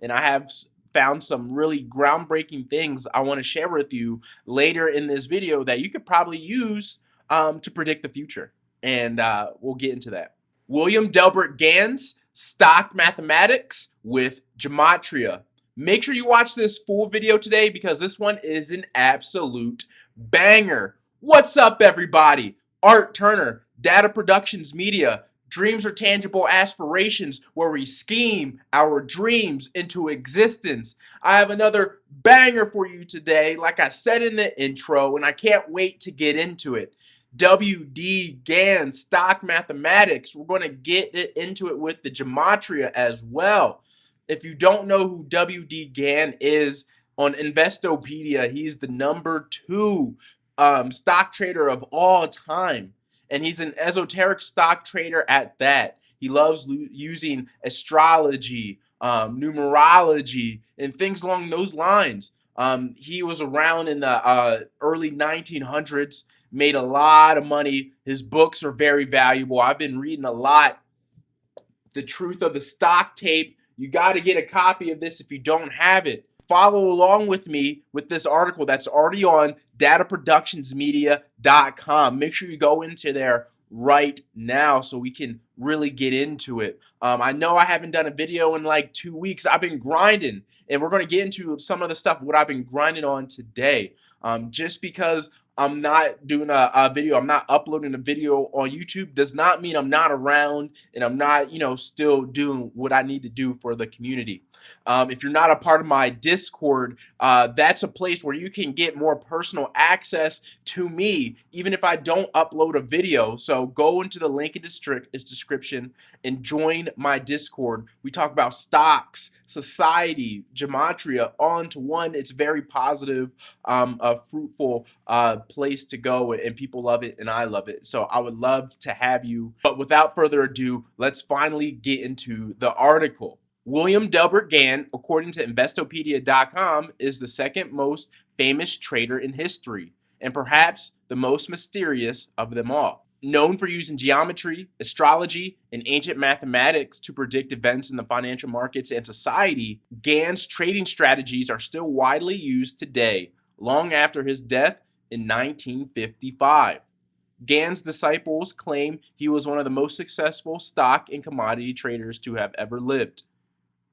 and I have found some really groundbreaking things I want to share with you later in this video that you could probably use to predict the future. And we'll get into that. William Delbert Gann's Stock Mathematics with Gematria. Make sure you watch this full video today because this one is an absolute banger. What's up, everybody? Art Turner, Data Productions Media. Dreams are tangible aspirations where we scheme our dreams into existence. I have another banger for you today, like I said in the intro, and I can't wait to get into it. WD Gann, Stock Mathematics. We're going to get into it with the Gematria as well. If you don't know who WD Gann is, on Investopedia, he's the #2 stock trader of all time. And he's an esoteric stock trader at that. He loves using astrology, numerology, and things along those lines. He was around in the early 1900s, made a lot of money. His books are very valuable. I've been reading a lot. The Truth of the Stock Tape. You got to get a copy of this if you don't have it. Follow along with me with this article that's already on dataproductionsmedia.com. Make sure you go into there right now so we can really get into it. I know I haven't done a video in like 2 weeks. I've been grinding, and we're going to get into some of the stuff what I've been grinding on today. Just because I'm not doing a video, I'm not uploading a video on YouTube, does not mean I'm not around and I'm not, still doing what I need to do for the community. If you're not a part of my Discord, that's a place where you can get more personal access to me, even if I don't upload a video. So go into the link in the description and join my Discord. We talk about stocks, society, gematria, on to one. It's very positive, a fruitful place to go, and people love it and I love it. So I would love to have you. But without further ado, let's finally get into the article. William Delbert Gann, according to Investopedia.com, is the second most famous trader in history, and perhaps the most mysterious of them all. Known for using geometry, astrology, and ancient mathematics to predict events in the financial markets and society, Gann's trading strategies are still widely used today, long after his death in 1955. Gann's disciples claim he was one of the most successful stock and commodity traders to have ever lived,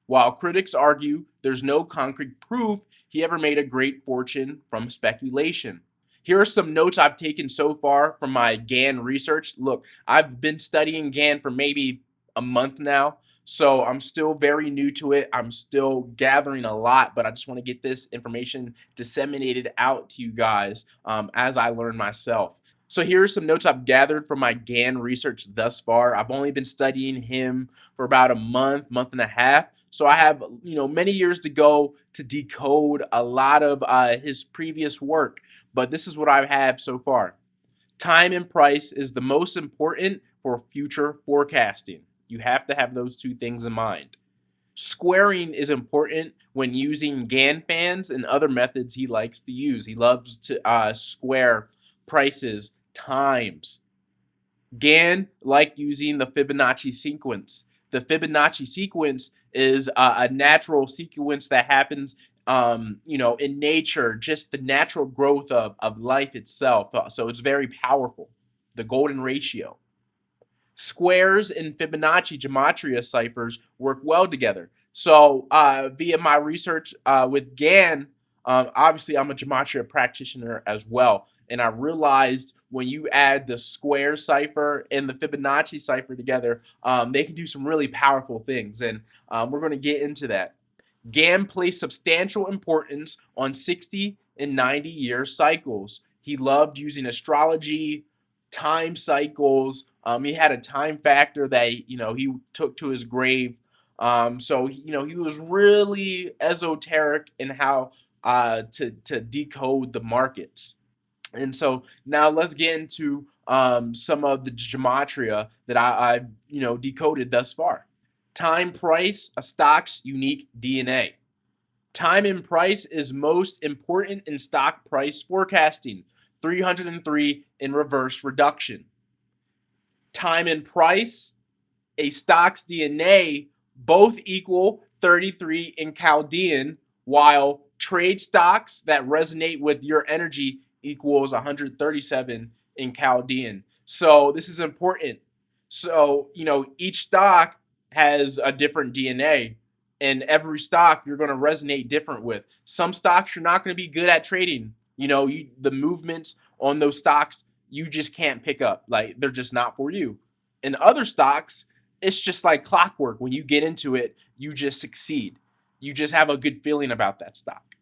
while critics argue there's no concrete proof he ever made a great fortune from speculation. Here are some notes I've taken so far from my Gann research. Look, I've been studying Gann for maybe a month now, so I'm still very new to it. I'm still gathering a lot, but I just want to get this information disseminated out to you guys as I learn myself. So here are some notes I've gathered from my Gann research thus far. I've only been studying him for about a month and a half. So I have, many years to go to decode a lot of his previous work. But this is what I have so far. Time and price is the most important for future forecasting. You have to have those two things in mind. Squaring is important when using Gann fans and other methods he likes to use. He loves to square prices, times. Gann liked using the Fibonacci sequence. The Fibonacci sequence is a natural sequence that happens in nature, just the natural growth of life itself. So it's very powerful. The golden ratio. Squares and Fibonacci gematria ciphers work well together. So via my research with Gann, obviously I'm a gematria practitioner as well. And I realized when you add the square cipher and the Fibonacci cipher together, they can do some really powerful things. And we're going to get into that. Gann placed substantial importance on 60 and 90-year cycles. He loved using astrology, time cycles. He had a time factor that he took to his grave. So he was really esoteric in how to decode the markets. And so now let's get into some of the gematria that I've decoded thus far. Time, price, a stock's unique DNA. Time and price is most important in stock price forecasting. 303 in reverse reduction. Time and price, a stock's DNA, both equal 33 in Chaldean, while trade stocks that resonate with your energy equals 137 in Chaldean. So this is important. So, each stock has a different DNA, and every stock you're going to resonate different with. Some stocks you're not going to be good at trading. The movements on those stocks you just can't pick up. Like, they're just not for you. In other stocks, it's just like clockwork. When you get into it, you just succeed. You just have a good feeling about that stock.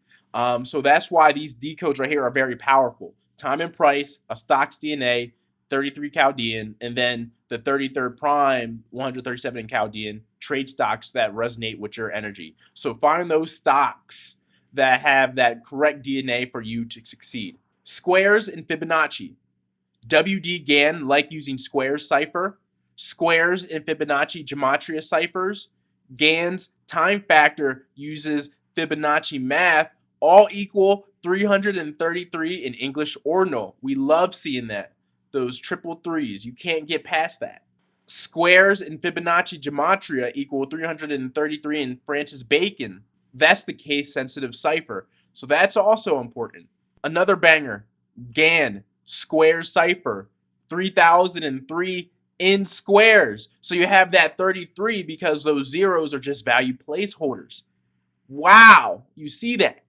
So that's why these D codes right here are very powerful. Time and price, a stock's DNA, 33 Chaldean, and then the 33rd prime, 137 in Chaldean, trade stocks that resonate with your energy. So find those stocks that have that correct DNA for you to succeed. Squares and Fibonacci. WD Gann like using squares cipher. Squares and Fibonacci Gematria ciphers. Gann's time factor uses Fibonacci math, all equal 333 in English ordinal. We love seeing that. Those triple threes. You can't get past that. Squares and Fibonacci Gematria equal 333 in Francis Bacon. That's the case-sensitive cipher. So that's also important. Another banger. Gann square cipher, 3003 in squares. So you have that 33 because those zeros are just value placeholders. Wow, you see that.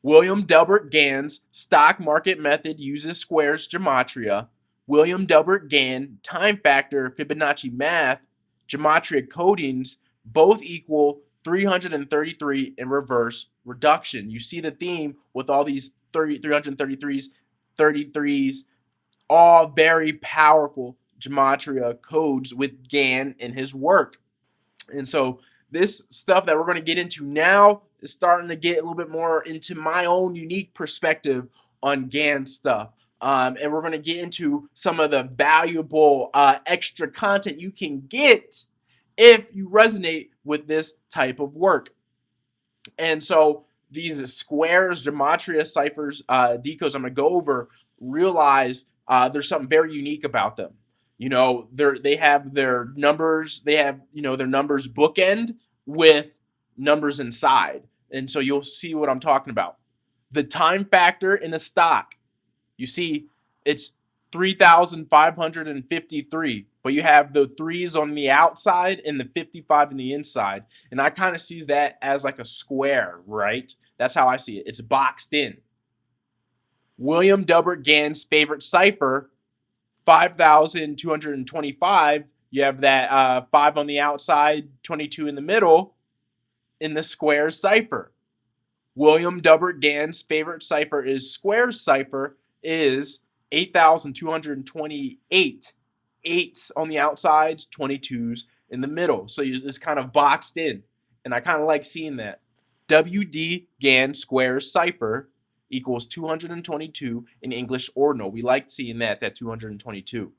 William Delbert Gann's stock market method uses squares gematria. William Delbert Gann time factor Fibonacci math gematria codings both equal 333 in reverse reduction. You see the theme with all these 333s, 33s, all very powerful gematria codes with Gann in his work. And so this stuff that we're going to get into now is starting to get a little bit more into my own unique perspective on Gann stuff. And we're going to get into some of the valuable extra content you can get if you resonate with this type of work. And so these squares, gematria ciphers, decodes I'm going to go over, realize there's something very unique about them. They have their numbers. They have their numbers bookend with numbers inside, and so you'll see what I'm talking about. The time factor in a stock, you see, it's 3,553, but you have the threes on the outside and the 55 on the inside, and I kind of see that as like a square, right? That's how I see it. It's boxed in. William Delbert Gann's favorite cipher, 5,225. You have that 5 on the outside, 22 in the middle, in the square cipher. William Delbert Gann's favorite cipher is square cipher, is 8,228. 8s on the outsides, 22s in the middle. So it's kind of boxed in, and I kind of like seeing that. WD Gann square cipher equals 222 in English ordinal. We like seeing that 222.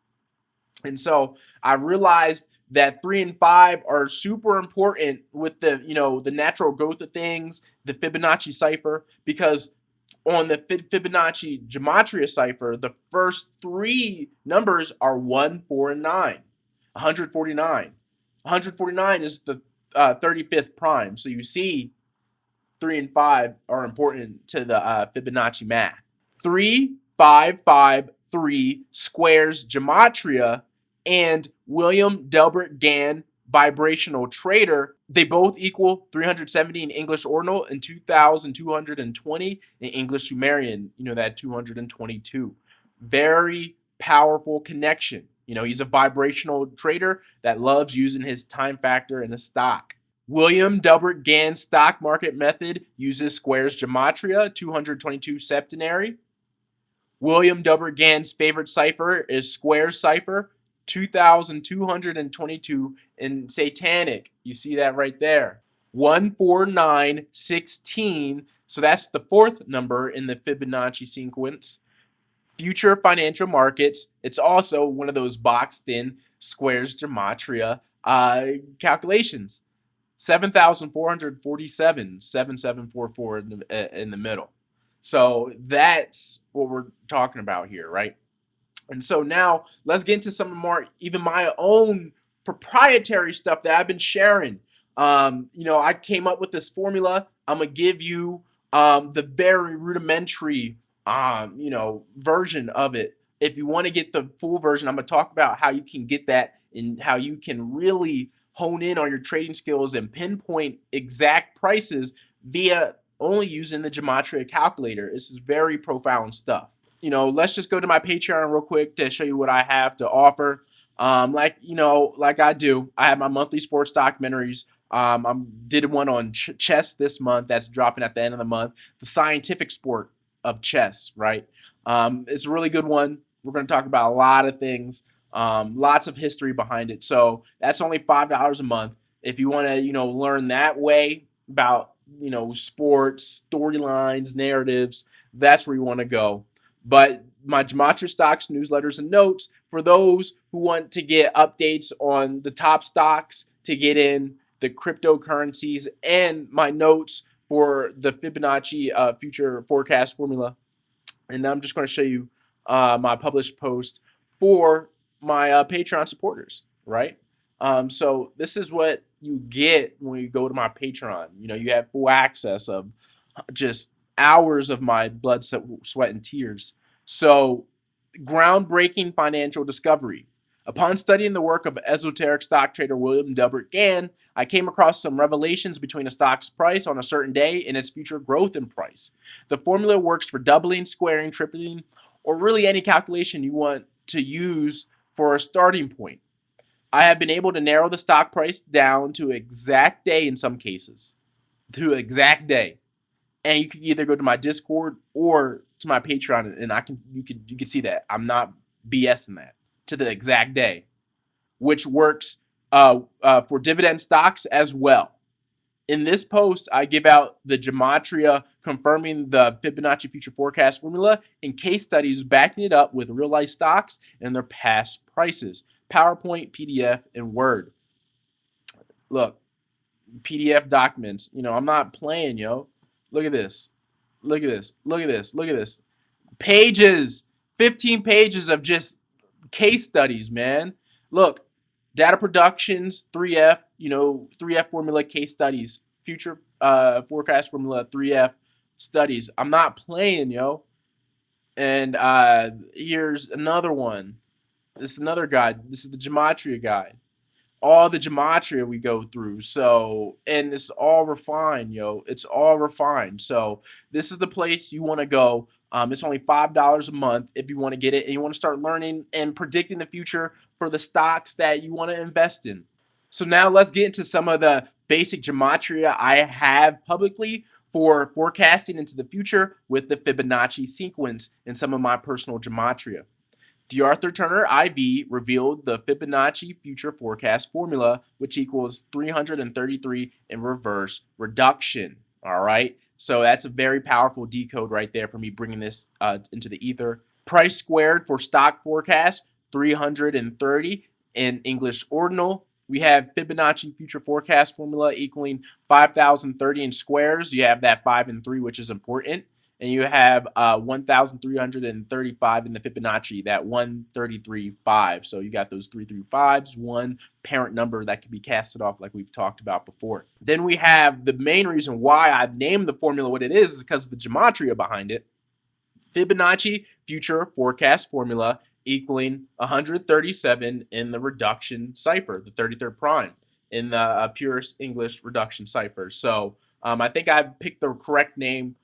And so I realized that 3 and 5 are super important with the natural growth of things, the Fibonacci cipher, because on the Fibonacci gematria cipher, the first 3 numbers are 1, 4, and 9. 149. 149 is the 35th prime. So you see 3 and 5 are important to the Fibonacci math. 3, 5, 5, 3 squares gematria and William Delbert Gann vibrational trader, they both equal 370 in English ordinal and 2,220 in English Sumerian, that 222. Very powerful connection. He's a vibrational trader that loves using his time factor in a stock. William Delbert Gann's stock market method uses squares gematria, 222 septenary. William Delbert Gann's favorite cipher is square cipher, 2,222 in satanic. You see that right there. 14916. So that's the 4th number in the Fibonacci sequence. Future financial markets. It's also one of those boxed in squares gematria calculations. 7,447, 7744 in the middle. So that's what we're talking about here, right? And so now let's get into some more, even my own proprietary stuff that I've been sharing. I came up with this formula. I'm gonna give you the very rudimentary version of it. If you want to get the full version, I'm gonna talk about how you can get that and how you can really hone in on your trading skills and pinpoint exact prices via only using the Gematria calculator. This is very profound stuff. Let's just go to my Patreon real quick to show you what I have to offer. Like I do, I have my monthly sports documentaries. I did one on chess this month. That's dropping at the end of the month. The scientific sport of chess, right? It's a really good one. We're going to talk about a lot of things, lots of history behind it. So that's only $5 a month. If you want to, learn that way about, sports, storylines, narratives, that's where you want to go. But my Gematria stocks, newsletters, and notes for those who want to get updates on the top stocks, to get in the cryptocurrencies, and my notes for the Fibonacci future forecast formula. And I'm just going to show you my published post for my Patreon supporters, right? So this is what you get when you go to my Patreon. You have full access of just hours of my blood, sweat, and tears. So, groundbreaking financial discovery. Upon studying the work of esoteric stock trader William Delbert Gann, I came across some revelations between a stock's price on a certain day and its future growth in price. The formula works for doubling, squaring, tripling, or really any calculation you want to use for a starting point. I have been able to narrow the stock price down to exact day in some cases. To exact day. And you can either go to my Discord or to my Patreon, and you can see that I'm not BSing that to the exact day, which works for dividend stocks as well. In this post, I give out the Gematria confirming the Fibonacci future forecast formula and case studies backing it up with real life stocks and their past prices. PowerPoint, PDF, and Word. Look, PDF documents. I'm not playing, yo. Look at this. Look at this. Look at this. Look at this. Pages. 15 pages of just case studies, man. Look, data productions, 3F, 3F formula case studies, future forecast formula, 3F studies. I'm not playing, yo. And here's another one. This is another guide. This is the Gematria guide. All the Gematria we go through. So, and it's all refined, yo. It's all refined. So, this is the place you want to go. It's only $5 a month if you want to get it and you want to start learning and predicting the future for the stocks that you want to invest in. So, now let's get into some of the basic Gematria I have publicly for forecasting into the future with the Fibonacci sequence and some of my personal Gematria. D. Arthur Turner IV revealed the Fibonacci future forecast formula, which equals 333 in reverse reduction. All right. So that's a very powerful decode right there for me bringing this into the ether. Price squared for stock forecast, 330 in English ordinal. We have Fibonacci future forecast formula equaling 5,030 in squares. You have that 5 and 3, which is important. And you have 1,335 in the Fibonacci, that 133.5. So you got those 335s, one parent number that can be casted off like we've talked about before. Then we have the main reason why I've named the formula what it is because of the Gematria behind it. Fibonacci future forecast formula equaling 137 in the reduction cipher, the 33rd prime in the purest English reduction cipher. So I think I've picked the correct name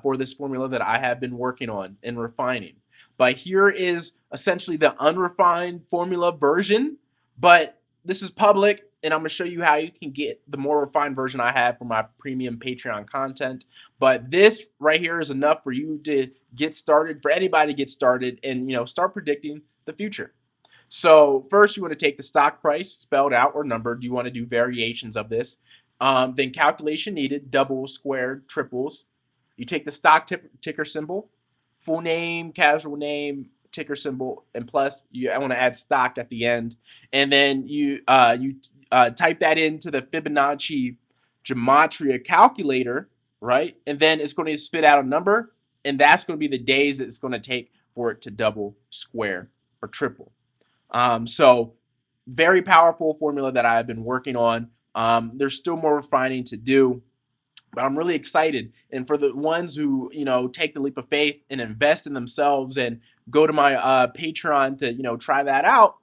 for this formula that I have been working on and refining. But here is essentially the unrefined formula version, but this is public, and I'm going to show you how you can get the more refined version I have for my premium Patreon content. But this right here is enough for you to get started, for anybody to get started and start predicting the future. So first you want to take the stock price spelled out or numbered. You want to do variations of this. Then calculation needed, doubles, squared, triples. You take the stock ticker symbol, full name, casual name, ticker symbol, and plus I want to add stock at the end, and then you type that into the Fibonacci Gematria calculator, right? And then it's going to spit out a number, and that's going to be the days that it's going to take for it to double, square, or triple. So very powerful formula that I've been working on There's still more refining to do, but I'm really excited. And for the ones who, take the leap of faith and invest in themselves and go to my Patreon to, try that out,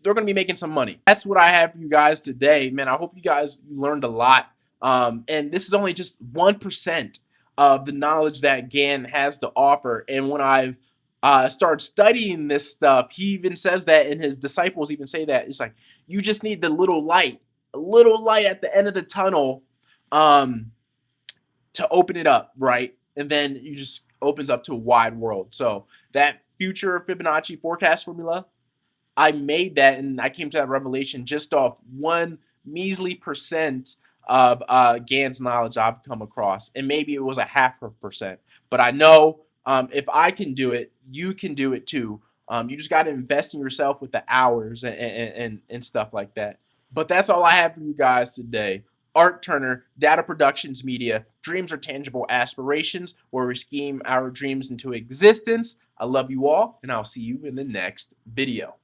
they're going to be making some money. That's what I have for you guys today, man. I hope you guys learned a lot. And this is only just 1% of the knowledge that Gann has to offer. And when I've started studying this stuff, he even says that, and his disciples even say that. It's like, you just need the little light, a little light at the end of the tunnel um, to open it up, right? And then you just opens up to a wide world. So that future Fibonacci forecast formula, I made that and I came to that revelation just off one measly percent of Gann's knowledge I've come across. And maybe it was a half a percent. But I know if I can do it, you can do it too. You just got to invest in yourself with the hours and stuff like that. But that's all I have for you guys today. Art Turner, Data Productions Media. Dreams are tangible aspirations where we scheme our dreams into existence. I love you all, and I'll see you in the next video.